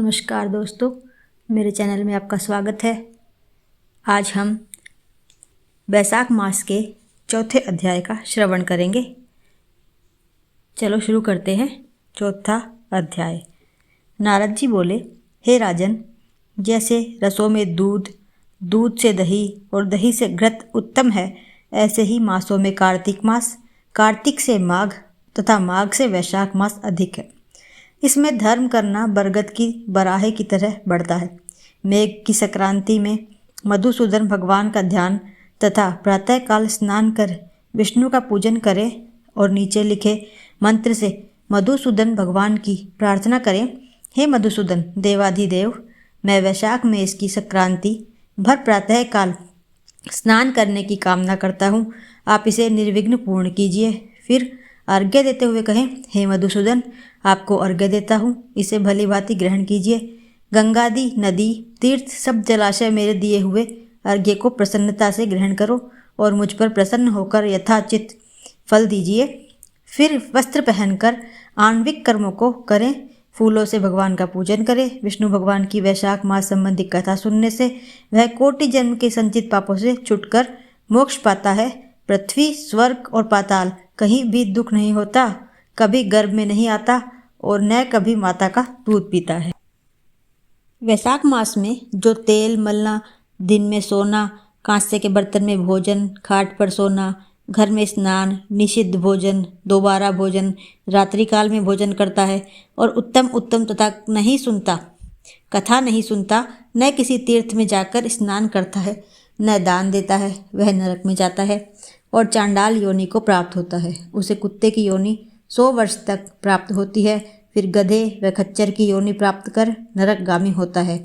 नमस्कार दोस्तों, मेरे चैनल में आपका स्वागत है। आज हम वैशाख मास के चौथे अध्याय का श्रवण करेंगे। चलो शुरू करते हैं। चौथा अध्याय। नारद जी बोले, हे राजन, जैसे रसों में दूध, दूध से दही और दही से घृत उत्तम है, ऐसे ही मासों में कार्तिक मास, कार्तिक से माघ तथा माघ से वैशाख मास अधिक है। इसमें धर्म करना बरगद की बराहे की तरह बढ़ता है। मेघ की संक्रांति में मधुसूदन भगवान का ध्यान तथा प्रातःकाल स्नान कर विष्णु का पूजन करें और नीचे लिखे मंत्र से मधुसूदन भगवान की प्रार्थना करें। हे मधुसूदन देवाधिदेव, मैं वैशाख में इसकी संक्रांति भर प्रातःकाल स्नान करने की कामना करता हूँ। आप इसे निर्विघ्न पूर्ण कीजिए। फिर अर्घ्य देते हुए कहें, हे मधुसूदन, आपको अर्घ्य देता हूँ, इसे भली भांति ग्रहण कीजिए। गंगादि, नदी, तीर्थ सब जलाशय मेरे दिए हुए अर्घ्य को प्रसन्नता से ग्रहण करो और मुझ पर प्रसन्न होकर यथाचित फल दीजिए। फिर वस्त्र पहनकर आणविक कर्मों को करें। फूलों से भगवान का पूजन करें। विष्णु भगवान की वैशाख मास संबंधी कथा सुनने से वह कोटि जन्म के संचित पापों से छुटकर मोक्ष पाता है। पृथ्वी, स्वर्ग और पाताल कहीं भी दुख नहीं होता, कभी गर्भ में नहीं आता और न कभी माता का दूध पीता है। वैशाख मास में जो तेल मलना, दिन में सोना, कांसे के बर्तन में भोजन, खाट पर सोना, घर में स्नान, निषिद्ध भोजन, दोबारा भोजन, रात्रि काल में भोजन करता है और उत्तम उत्तम तथा नहीं सुनता, कथा नहीं सुनता, न किसी तीर्थ में जाकर स्नान करता है, न दान देता है, वह नरक में जाता है और चांडाल योनि को प्राप्त होता है। उसे कुत्ते की योनि 100 वर्ष तक प्राप्त होती है। फिर गधे व खच्चर की योनि प्राप्त कर नरकगामी होता है।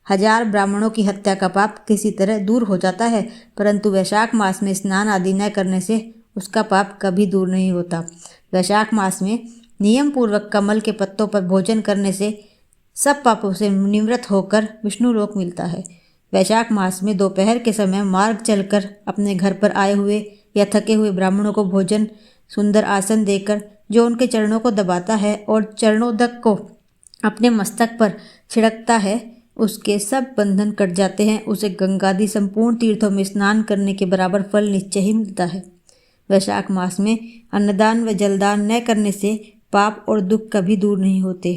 1000 ब्राह्मणों की हत्या का पाप किसी तरह दूर हो जाता है, परंतु वैशाख मास में स्नान आदि न करने से उसका पाप कभी दूर नहीं होता। वैशाख मास में नियम पूर्वक कमल के पत्तों पर भोजन करने से सब पापों से निवृत्त होकर विष्णु लोक मिलता है। वैशाख मास में दोपहर के समय मार्ग चलकर अपने घर पर आए हुए या थके हुए ब्राह्मणों को भोजन, सुंदर आसन देकर जो उनके चरणों को दबाता है और चरणोदक को अपने मस्तक पर छिड़कता है, उसके सब बंधन कट जाते हैं। उसे गंगादि संपूर्ण तीर्थों में स्नान करने के बराबर फल निश्चय ही मिलता है। वैशाख मास में अन्नदान व जलदान न करने से पाप और दुख कभी दूर नहीं होते।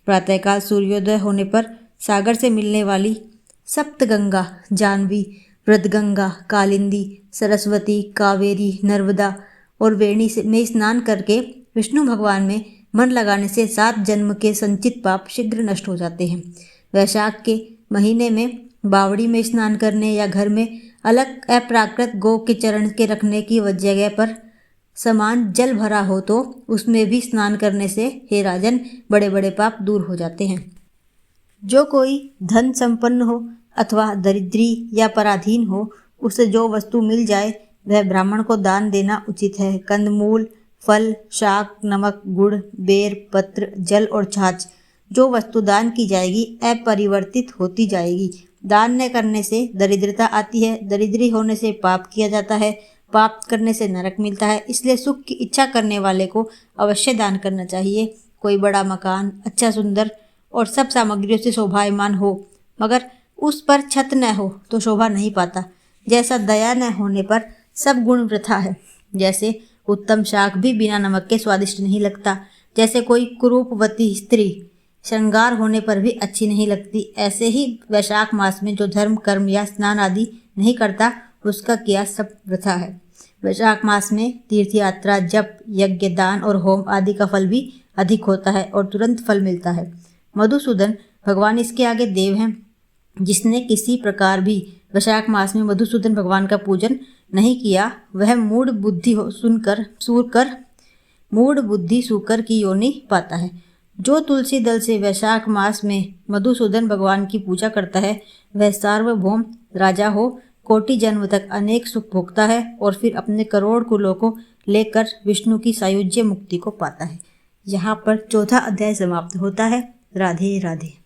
प्रातःकाल सूर्योदय होने पर सागर से मिलने वाली सप्तगंगा, जाह्नवी, वृद्धगंगा, कालिंदी, सरस्वती, कावेरी, नर्मदा और वेणी में स्नान करके विष्णु भगवान में मन लगाने से 7 जन्म के संचित पाप शीघ्र नष्ट हो जाते हैं। वैशाख के महीने में बावड़ी में स्नान करने या घर में अलग अप्राकृत गौ के चरण के रखने की जगह पर समान जल भरा हो तो उसमें भी स्नान करने से, हे राजन, बड़े बड़े पाप दूर हो जाते हैं। जो कोई धन संपन्न हो अथवा दरिद्री या पराधीन हो, उसे जो वस्तु मिल जाए वह ब्राह्मण को दान देना उचित है। कंदमूल, फल, शाक, नमक, गुड़, बेर, पत्र, जल और छाछ, जो वस्तु दान की जाएगी अपरिवर्तित होती जाएगी। दान न करने से दरिद्रता आती है, दरिद्री होने से पाप किया जाता है, पाप करने से नरक मिलता है। इसलिए सुख की इच्छा करने वाले को अवश्य दान करना चाहिए। कोई बड़ा मकान अच्छा सुंदर और सब सामग्रियों से शोभायमान हो, मगर उस पर छत न हो तो शोभा नहीं पाता। जैसा दया न होने पर सब गुण वृथा है। जैसे उत्तम शाक भी बिना नमक के स्वादिष्ट नहीं लगता। जैसे कोई कुरूपवती स्त्री श्रृंगार होने पर भी अच्छी नहीं लगती, ऐसे ही वैशाख मास में जो धर्म कर्म या स्नान आदि नहीं करता, उसका किया सब वृथा है। वैशाख मास में तीर्थ यात्रा, जप, यज्ञ, दान और होम आदि का फल भी अधिक होता है और तुरंत फल मिलता है। मधुसूदन भगवान इसके आगे देव हैं। जिसने किसी प्रकार भी वैशाख मास में मधुसूदन भगवान का पूजन नहीं किया, वह मूढ़ बुद्धि सूकर की योनि पाता है। जो तुलसी दल से वैशाख मास में मधुसूदन भगवान की पूजा करता है, वह सार्वभौम राजा हो कोटि जन्म तक अनेक सुख भोगता है और फिर अपने करोड़ कुलों को लेकर विष्णु की सायुज्य मुक्ति को पाता है। यहाँ पर चौथा अध्याय समाप्त होता है। राधे राधे।